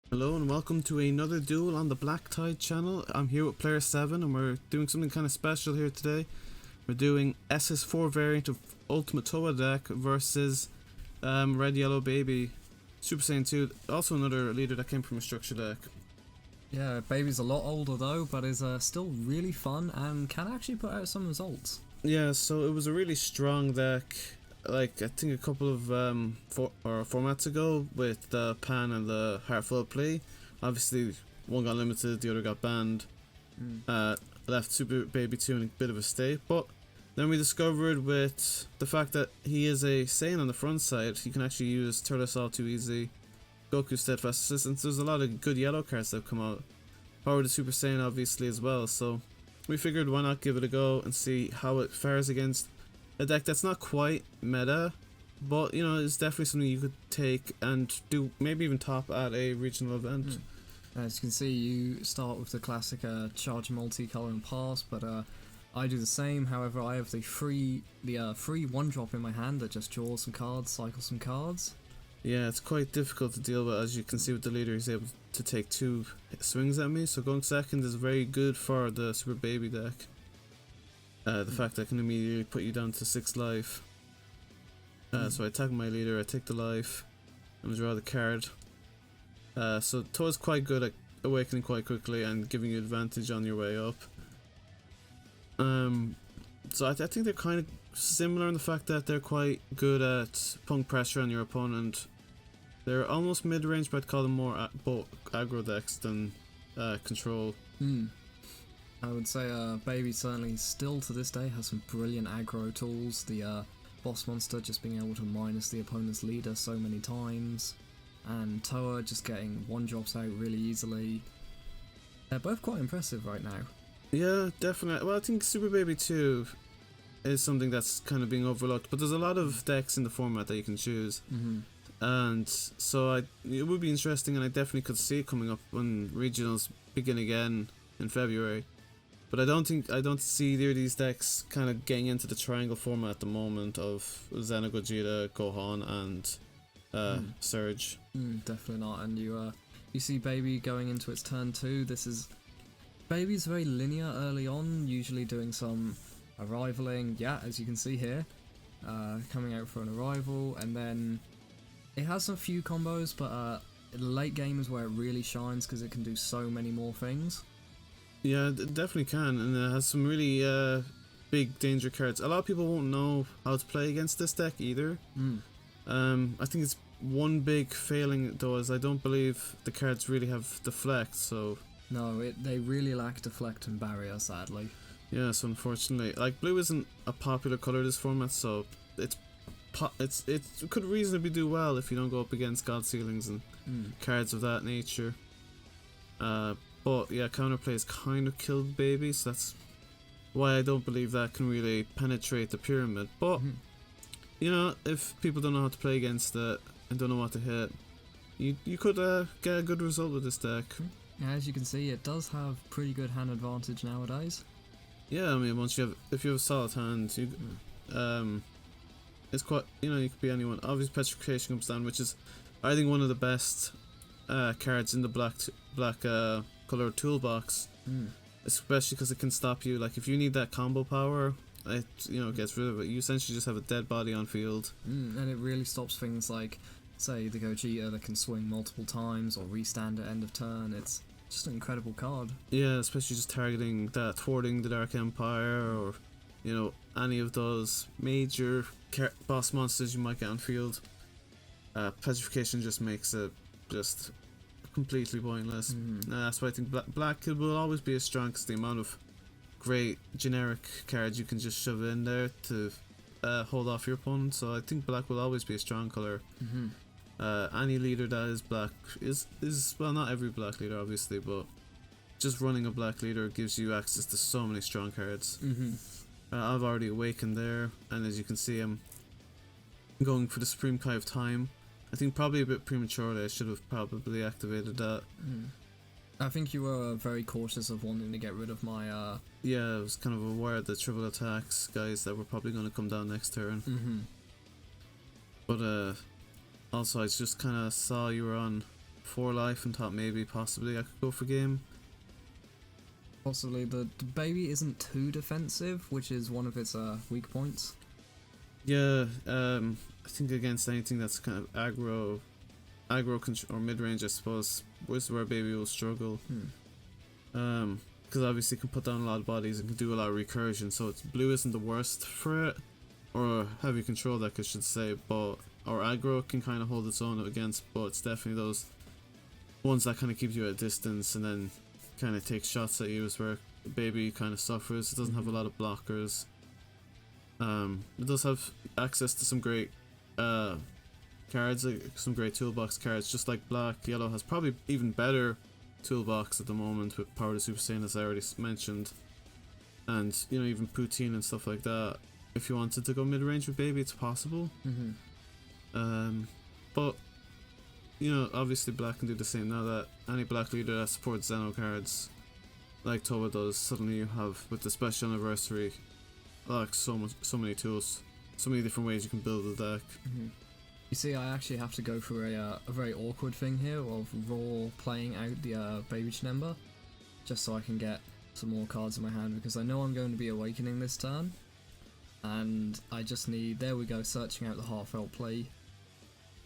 Hello and welcome to another duel on the Black Tide channel. I'm here with Player 7 and we're doing something kind of special here today. We're doing SS4 variant of Ultimate Toa deck versus Red Yellow Baby Super Saiyan 2, also another leader that came from a structure deck. Yeah, Baby's a lot older though, but is still really fun and can actually put out some results. Yeah, so it was a really strong deck, like I think a couple of formats ago with the Pan and the Heartful Play. Obviously one got limited, the other got banned. Left Super Baby 2 in a bit of a state, but then we discovered with the fact that he is a Saiyan on the front side, he can actually use Turtle Assault too easy, Goku Steadfast Assistance. There's a lot of good yellow cards that have come out. Power to Super Saiyan obviously as well, so we figured why not give it a go and see how it fares against a deck that's not quite meta, but you know, it's definitely something you could take and do, maybe even top at a regional event. As you can see, you start with the classic charge multi-color and pass, but I do the same. However, I have the free one drop in my hand that just draws some cards, cycles some cards. Yeah, it's quite difficult to deal with. As you can see with the leader, he's able to take 2 swings at me, so going second is very good for the Super Baby deck. The fact that I can immediately put you down to 6 life. So I attack my leader, I take the life, and draw the card. So Toa's quite good at awakening quite quickly and giving you advantage on your way up. So I think they're kind of similar in the fact that they're quite good at putting pressure on your opponent. They're almost mid-range, but I'd call them more aggro decks than control. I would say Baby certainly still to this day has some brilliant aggro tools. The boss monster just being able to minus the opponent's leader so many times, and Toa just getting one drops out really easily. They're both quite impressive right now. Yeah, definitely. Well, I think Super Baby 2 is something that's kind of being overlooked, but there's a lot of decks in the format that you can choose. And so it would be interesting, and I definitely could see it coming up when regionals begin again in February. But I don't see either of these decks kind of getting into the triangle format at the moment of Xeno, Gogeta, Gohan, and Surge. Definitely not. And you see Baby going into its turn 2. Baby's very linear early on, usually doing some arrivaling, yeah, as you can see here, coming out for an arrival, and then it has some few combos, but the late game is where it really shines because it can do so many more things. Yeah, it definitely can, and it has some really big danger cards. A lot of people won't know how to play against this deck either. I think it's one big failing though is I don't believe the cards really have deflect, so... No, they really lack deflect and barrier, sadly. Yeah, so unfortunately, like blue isn't a popular color this format, so it could reasonably do well if you don't go up against God Ceilings and cards of that nature. But yeah, counterplay has kind of killed Baby, so that's why I don't believe that can really penetrate the pyramid. But you know, if people don't know how to play against it and don't know what to hit, you could get a good result with this deck. As you can see, it does have pretty good hand advantage nowadays. Yeah, I mean, if you have a solid hand, it's quite, you know, you could be anyone. Obviously, Petrification comes down, which is, I think, one of the best cards in the black color toolbox, especially because it can stop you. Like if you need that combo power, it gets rid of it. You essentially just have a dead body on field, and it really stops things like, say, the Gogeta that can swing multiple times or restand at end of turn. It's just an incredible card. Yeah, especially just targeting that, thwarting the Dark Empire, or you know, any of those major boss monsters you might get on field. Petrification just makes it just completely pointless. That's why I think black will always be as strong as the amount of great generic cards you can just shove in there to hold off your opponent. So I think black will always be a strong color. Any leader that is black is well, not every black leader obviously, but just running a black leader gives you access to so many strong cards. I've already awakened there, and as you can see, I'm going for the Supreme Kai of Time. I think probably a bit prematurely. I should have probably activated that. I think you were very cautious of wanting to get rid of my Yeah, I was kind of aware of the triple attacks guys that were probably going to come down next turn. But also I just kind of saw you were on 4 life and thought maybe possibly I could go for game. Possibly the baby isn't too defensive, which is one of its weak points. Yeah, I think against anything that's kind of aggro or mid range, I suppose, was where baby will struggle. Because obviously it can put down a lot of bodies and can do a lot of recursion, so blue isn't the worst for it, or heavy control deck I should say, but or aggro can kind of hold its own against, but it's definitely those ones that kind of keep you at a distance and then kind of takes shots at you is where baby kind of suffers. It doesn't have a lot of blockers. It does have access to some great cards, like some great toolbox cards, just like black. Yellow has probably even better toolbox at the moment with Power to Super Saiyan, as I already mentioned, and you know, even Poutine and stuff like that. If you wanted to go mid range with baby, it's possible. But you know, obviously black can do the same. Now that any black leader that supports Xeno cards like Toba does, suddenly you have, with the special anniversary, like so many tools, so many different ways you can build a deck. You see, I actually have to go through a very awkward thing here of raw playing out the Baby Chinemba, just so I can get some more cards in my hand, because I know I'm going to be awakening this turn, and I just need, there we go, searching out the heartfelt play.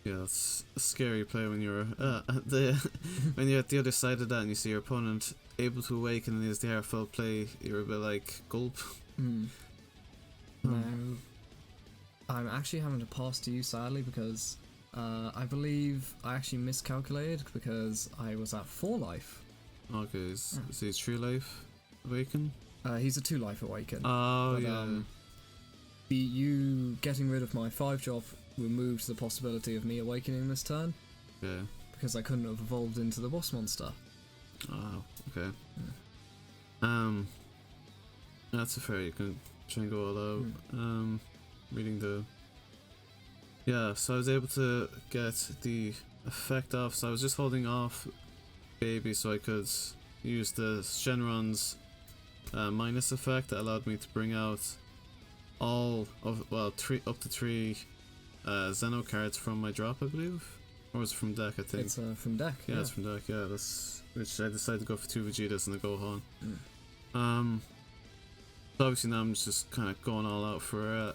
Yeah, it's a scary play when you're when you're at the other side of that and you see your opponent able to awaken and is the heartfelt play. You're a bit like gulp. Now, I'm actually having to pass to you, sadly, because I believe I actually miscalculated because I was at 4 life. Okay, is he 3 life awaken? He's a 2 life awaken. Oh, But, yeah. You getting rid of my 5 drop removes the possibility of me awakening this turn, Yeah. because I couldn't have evolved into the boss monster. Oh, okay. That's a fair, you can try and go all out. Reading the... Yeah, so I was able to get the effect off, so I was just holding off baby so I could use the Shenron's minus effect that allowed me to bring out all of, well, up to 3 Xeno cards from my drop, I believe? Or was it from deck, I think? It's from deck. Yeah, it's from deck, yeah, that's... Which I decided to go for 2 Vegetas and a Gohan. So obviously now I'm just kind of going all out for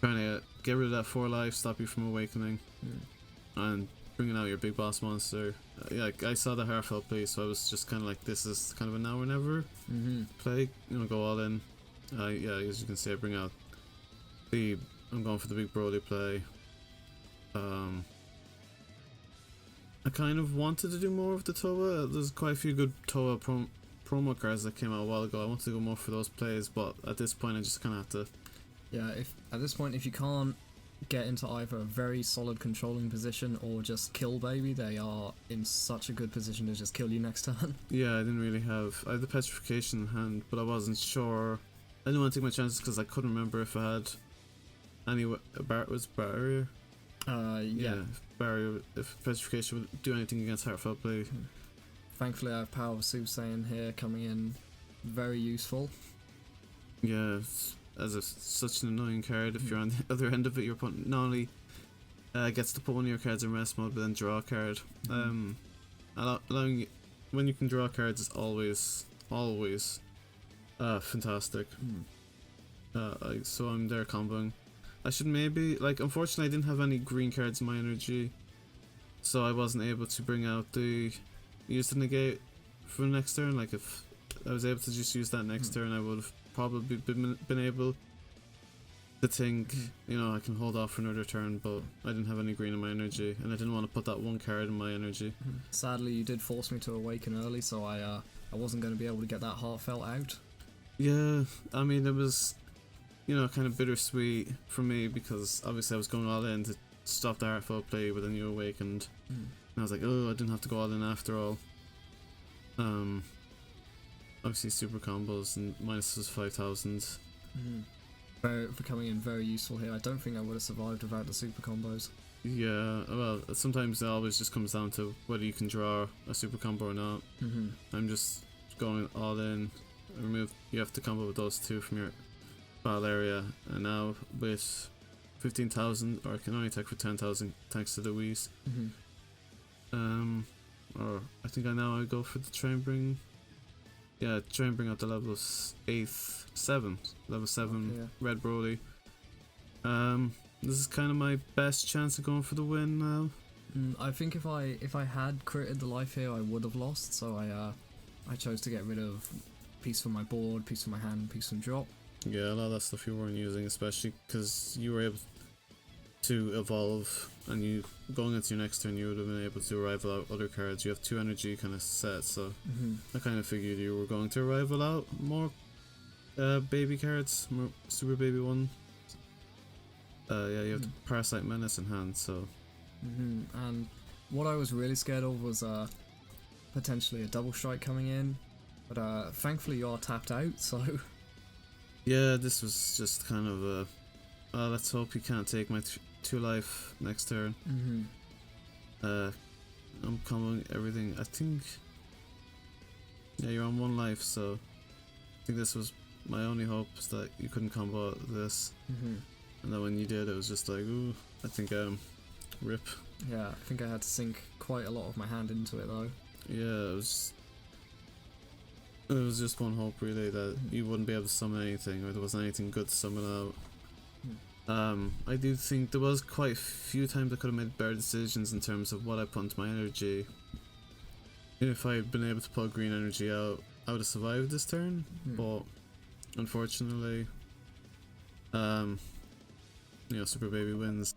trying to get rid of that 4 life, stop you from awakening, and bringing out your big boss monster. Yeah, I saw the heartfelt play, so I was just kind of like, this is kind of a now or never play. You know, go all in. Yeah, as you can see, I bring out I'm going for the big Broly play. I kind of wanted to do more of the Toa. There's quite a few good Toa promo cards that came out a while ago. I wanted to go more for those plays, but at this point I just kind of have to... Yeah, at this point, if you can't get into either a very solid controlling position or just kill baby, they are in such a good position to just kill you next turn. Yeah, I didn't really have... I had the Petrification in hand, but I wasn't sure. I didn't want to take my chances because I couldn't remember if I had any... was Barrier? Yeah. Barrier, if Petrification would do anything against Heartfelt play. Thankfully, I have Power of Super Saiyan here coming in very useful. Yeah, such an annoying card. If you're on the other end of it, your opponent not only gets to put one of your cards in rest mode, but then draw a card. Allowing when you can draw cards is always fantastic. So I'm there comboing. I should maybe, like, unfortunately I didn't have any green cards in my energy, so I wasn't able to bring out use the negate for the next turn. Like, if I was able to just use that next turn, I would have probably been able to think, you know, I can hold off for another turn, but I didn't have any green in my energy, and I didn't want to put that one card in my energy. Sadly, you did force me to awaken early, so I wasn't going to be able to get that heartfelt out. Yeah, I mean, it was, you know, kind of bittersweet for me, because obviously I was going all in to stop the heartfelt play, but then you awakened, and I was like, oh, I didn't have to go all in after all. Obviously super combos and minuses 5,000. For coming in very useful here. I don't think I would have survived without the super combos. Yeah, well, sometimes it always just comes down to whether you can draw a super combo or not. I'm just going all in. You have to combo with those 2 from your battle area, and now with 15,000, or I can only attack for 10,000 thanks to the Whis. Or I think I go for the try and bring. Yeah, try and bring up the level 7, level 7 Okay, yeah. Red Broly. This is kind of my best chance of going for the win now. I think if I had critted the life here, I would have lost. So I chose to get rid of piece from my board, piece from my hand, piece from drop. Yeah, a lot of that stuff you weren't using, especially because you were able to evolve, and you going into your next turn, you would have been able to rival out other cards. You have 2 energy kind of set, so I kind of figured you were going to rival out more baby cards, more super baby one. Yeah, you have the Parasite Menace in hand, so. And what I was really scared of was potentially a double strike coming in, but thankfully you are tapped out, so. Yeah, this was just kind of let's hope you can't take my 2 life next turn. I'm comboing everything. I think. Yeah, you're on 1 life, so I think this was my only hope, is that you couldn't combo this. And then when you did, it was just like, ooh, I think rip. Yeah, I think I had to sink quite a lot of my hand into it though. Yeah, it was just one hope really that you wouldn't be able to summon anything, or there wasn't anything good to summon out. I do think there was quite a few times I could have made better decisions in terms of what I put into my energy. If I had been able to put green energy out, I would have survived this turn, but unfortunately, Super Baby wins.